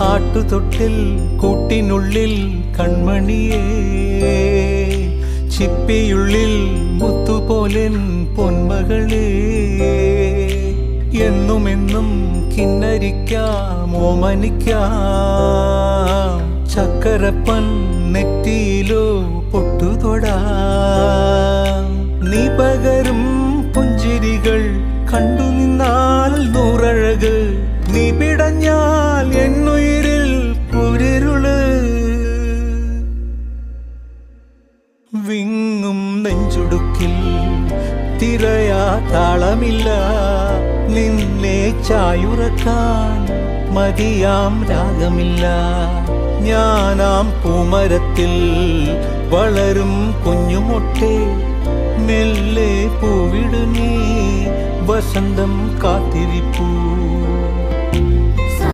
ആട്ടുതൊട്ടിൽ കൂട്ടിനുള്ളിൽ കൺമണിയേ, ചിപ്പിയുള്ളിൽ മുത്തുപോലെൻ പൊന്മകളേ, എന്നുമെന്നും കിന്നരിക്കാം ഓമനിക്കാം, ചക്കരപ്പൻ നെറ്റിയിലോ പൊട്ടുതൊടാം. നീ പകരും പുഞ്ചിരികൾ കണ്ടു നിന്നാൽ നൂറഴക്, നീ പിടഞ്ഞാൽ എന്നുയിരിൽ പുരിരുള്. വിങ്ങും നെഞ്ചുടുക്കിൽ തിരയാ താളമില്ല, നിന്നെ ചായുറക്കാൻ മതിയാം രാഗമില്ല. ഞാനാം പൂമരത്തിൽ വളരും കുഞ്ഞുമൊട്ടെ, മെല്ലെ പൂവിടു നീ വസന്തം കാത്തിരിപ്പൂ.